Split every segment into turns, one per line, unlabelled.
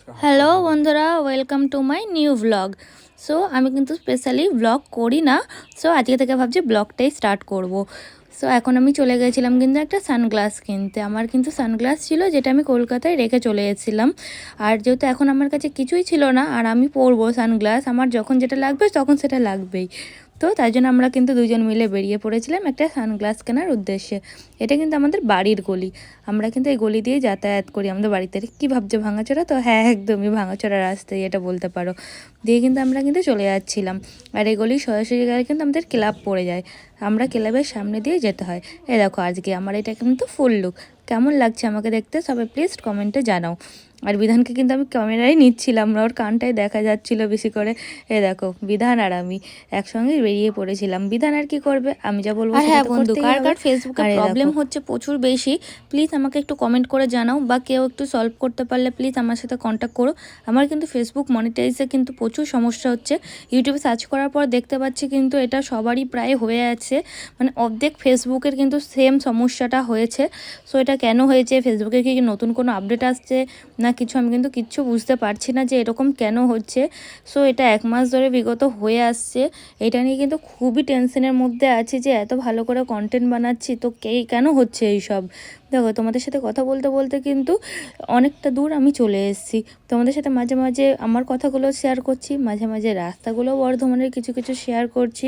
Hello বন্ধুরা, welcome to my new blog. So আমি কিন্তু স্পেশালি ব্লগ করি না। সো আজকে থেকে ভাবছি ব্লগটাই স্টার্ট করব। সো এখন আমি চলে গেছিলাম কিন্তু একটা সানগ্লাস কিনতে। আমার কিন্তু সানগ্লাস ছিল, যেটা আমি কলকাতায় রেখে চলে এসেছিলাম। আর যেহেতু এখন আমার কাছে কিছুই ছিল না, আর আমি পরবো সানগ্লাস, আমার যখন যেটা লাগবে তখন সেটা লাগবেই। তো তাই জন্য আমরা কিন্তু দুজন মিলে বেরিয়ে পড়েছিলাম একটা সানগ্লাস কেনার উদ্দেশ্যে। এটা কিন্তু আমাদের বাড়ির গলি, আমরা কিন্তু এই গলি দিয়ে যাতায়াত করি আমাদের বাড়িতে। কী ভাবছো ভাঙাচোরা? তো হ্যাঁ, একদমই ভাঙাচোরা রাস্তায়, এটা বলতে পারো। দিয়ে কিন্তু আমরা কিন্তু চলে যাচ্ছিলাম, আর এই গলি সরাসরি গেলে কিন্তু আমাদের ক্লাব পড়ে যায়, আমরা ক্লাবের সামনে দিয়ে যেতে হয়। এই দেখো আজকে আমার এটা কিন্তু ফুল লুক, কেমন লাগছে আমাকে দেখতে সবাই প্লিজ কমেন্টে জানাও। আর বিধানকে কিন্তু আমি ক্যামেরায় নিচ্ছিলাম না, ওর কানটাই দেখা যাচ্ছিল বেশি করে। এ দেখো বিধান আর আমি একসঙ্গে বেরিয়ে পড়েছিলাম। বিধান আর কি করবে, আমি যা বলবো সেটা তো করতেই হবে। কার কার ফেসবুকে প্রবলেম হচ্ছে প্রচুর বেশি, প্লিজ আমাকে একটু কমেন্ট করে জানাও, বা কেউ একটু সলভ করতে পারলে প্লিজ আমার সাথে কন্ট্যাক্ট করো। আমার কিন্তু ফেসবুক মনিটাইজে কিন্তু প্রচুর সমস্যা হচ্ছে। ইউটিউবে সার্চ করার পর দেখতে পাচ্ছি কিন্তু এটা সবারই প্রায় হয়ে আছে, মানে অর্ধেক ফেসবুকের কিন্তু সেম সমস্যাটা হয়েছে। সো এটা কেন হয়েছে, ফেসবুকে কি নতুন কোনো আপডেট আসছে না কিছু, আমি কিন্তু কিচ্ছু বুঝতে পারছি না যে এরকম কেন হচ্ছে। সো এটা 1 মাস ধরে বিগত হয়ে আসছে। এটা নিয়ে কিন্তু খুবই টেনশনের মধ্যে আছি যে এত ভালো করে কন্টেন্ট বানাচ্ছি, তো কেন হচ্ছে এইসব। দেখো তোমাদের সাথে কথা বলতে বলতে কিন্তু অনেকটা দূর আমি চলে এসেছি। তোমাদের সাথে মাঝে মাঝে আমার কথাগুলো শেয়ার করছি, মাঝে মাঝে রাস্তাগুলো বর্ধমানের কিছু কিছু শেয়ার করছি।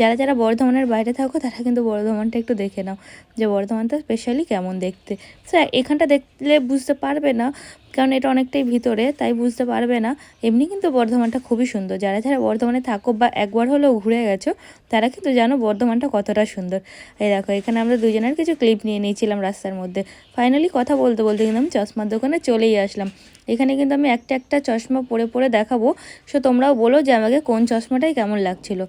যারা যারা বর্ধমানের বাইরে থাকো তারা কিন্তু বর্ধমানটা একটু দেখে নাও, যে বর্ধমানটা স্পেশালি কেমন দেখতে। স্যার এখানটা দেখলে বুঝতে পারবে না, কারণ এটা অনেকটাই ভিতরে, তাই বুঝতে পারবে না। এমনি কিন্তু বর্ধমানটা খুবই সুন্দর, যারা যারা বর্ধমানে থাকো বা একবার হলেও ঘুরে গেছো তারা কিন্তু জানো বর্ধমানটা কতটা সুন্দর। এই দেখো এখানে আমরা দুজনের কিছু ক্লিপ নিয়ে নিয়েছিলাম রাস্তার মধ্যে। ফাইনালি কথা বলতে বলতে কিন্তু আমি চশমার দোকানে চলেই আসলাম। এখানে কিন্তু আমি একটা একটা চশমা পরে পরে দেখাবো। সো তোমরাও বলো যে আমাকে কোন চশমাটাই কেমন লাগছিল।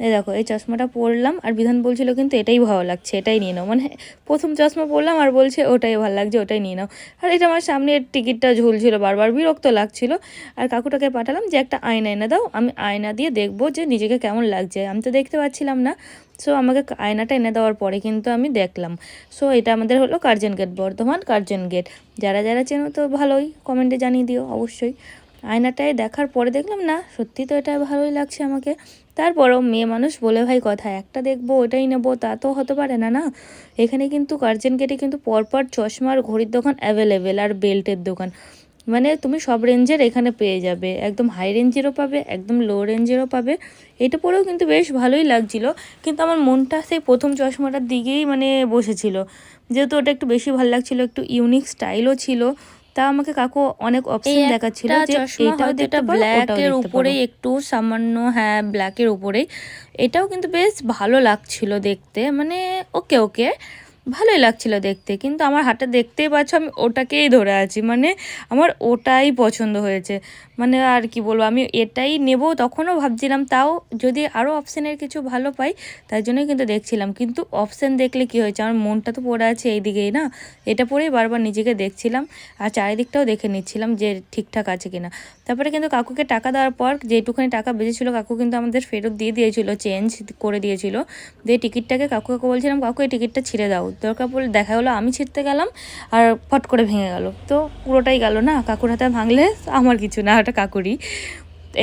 এই দেখো এই চশমাটা পরলাম, আর বিধান বলছিল কিন্তু এটাই ভালো লাগছে, এটাই নিয়ে নাও। মানে প্রথম চশমা পরলাম আর বলছে ওটাই ভালো লাগছে, ওটাই নিয়ে নাও। আর এটা আমার সামনে টিকিটটা ঝুলছিল, বারবার বিরক্ত লাগছিল। আর কাকুটাকে পাঠালাম যে একটা আয়না এনে দাও, আমি আয়না দিয়ে দেখবো যে নিজেকে কেমন লাগছে, আমি তো দেখতে পাচ্ছিলাম না। সো আমাকে আয়নাটা এনে দেওয়ার পরে কিন্তু আমি দেখলাম। সো এটা আমাদের হলো Curzon gate, Bardhaman Curzon gate. যারা যারা চেনো তো ভালোই, কমেন্টে জানিয়ে দিও অবশ্যই। আয়নাটায় দেখার পরে দেখলাম না সত্যি তো এটা ভালোই লাগছে আমাকে। তারপরেও মেয়ে মানুষ বলে ভাই কথা, একটা দেখবো ওটাই নেবো তা তো হতে পারে না না। এখানে কিন্তু কার্জন গেটে কিন্তু পরপর চশমার ঘড়ির দোকান অ্যাভেলেবেল, আর বেল্টের দোকান, মানে তুমি সব রেঞ্জের এখানে পেয়ে যাবে। একদম হাই রেঞ্জেরও পাবে, একদম লো রেঞ্জেরও পাবে। এটা পরেও কিন্তু বেশ ভালোই লাগছিল, কিন্তু আমার মনটা সেই প্রথম চশমাটার দিকেই মানে বসেছিল, যেহেতু ওটা একটু বেশি ভালো লাগছিল, একটু ইউনিক স্টাইলও ছিল। তা আমাকে কাকু অনেক অপশন দেখাচ্ছিল যে এটাও দেখতে পারো, ব্ল্যাকের উপরেই একটু সামান্য, হ্যাঁ ব্ল্যাকের উপরেই। এটাও কিন্তু বেশ ভালো লাগছিল দেখতে, মানে ওকে ওকে ভালোই লাগছিল দেখতে। কিন্তু আমার হাতে দেখতেই পাচ্ছ আমি ওটাকেই ধরে আছি, মানে আমার ওটাই পছন্দ হয়েছে। মানে আর কি বলবো, আমি এটাই নেব তখনও ভাবছিলাম, তাও যদি আরও অপশানের কিছু ভালো পাই তাই জন্যই কিন্তু দেখছিলাম। কিন্তু অপশান দেখলে কি হয়েছে, আমার মনটা তো পড়ে আছে এই দিকেই না, এটা পরেই বারবার নিজেকে দেখছিলাম, আর চারিদিকটাও দেখে নিচ্ছিলাম যে ঠিকঠাক আছে কিনা। তারপরে কিন্তু কাকুকে টাকা দেওয়ার পর যেটুখানি টাকা বেঁচেছিলো কাকু কিন্তু আমাদের ফেরত দিয়ে দিয়েছিল, চেঞ্জ করে দিয়েছিল। দিয়ে টিকিটটাকে কাকুকে বলছিলাম কাকু এই টিকিটটা ছিঁড়ে দাও, দরকার পড়লে দেখা হলো আমি ছিঁড়তে গেলাম আর ফট করে ভেঙে গেল, তো পুরোটাই গেল না, কাকুর হাতে ভাঙলে আমার কিছু না, ওটা কাকুরই।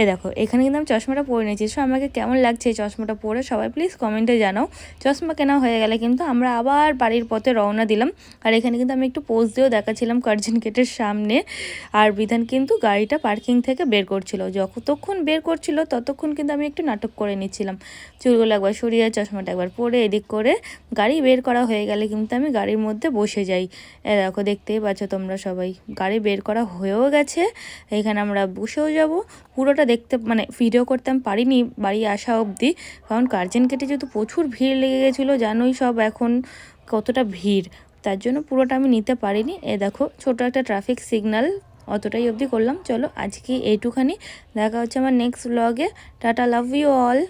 এই দেখো এখানে কিন্তু আমি চশমাটা পরে নিয়েছি। সো আমাকে কেমন লাগছে এই চশমাটা পরে সবাই প্লিজ কমেন্টে জানাও। চশমা কেনা হয়ে গেলে কিন্তু আমরা আবার বাড়ির পথে রওনা দিলাম। আর এখানে কিন্তু আমি একটু পোজ দিয়েও দেখাচ্ছিলাম কার্জন গেটের সামনে। আর বিধান কিন্তু গাড়িটা পার্কিং থেকে বের করছিল, যতক্ষণ বের করছিল ততক্ষণ কিন্তু আমি একটু নাটক করে নিচ্ছিলাম, চুলগুলো একবার সরিয়ে চশমাটা একবার পরে এদিক করে। গাড়ি বের করা হয়ে গেলে কিন্তু আমি গাড়ির মধ্যে বসে যাই। দেখো দেখতেই পাচ্ছ তোমরা সবাই, গাড়ি বের করা হয়েও গেছে, এখানে আমরা বসেও যাব। পুরোটা দেখতে মানে ভিডিও করতে আমি পারিনি বাড়ি আসা অবধি, কারণ কার্জন গেটে যেহেতু প্রচুর ভিড় লেগে গেছিলো, জানোই সব এখন কতটা ভিড়, তার জন্য পুরোটা আমি নিতে পারিনি। দেখো ছোট একটা ট্রাফিক সিগন্যাল, অতটাই অবধি করলাম। চলো আজকে এইটুখানি, দেখা হচ্ছে আমার নেক্সট ব্লগে। Tata, love you all.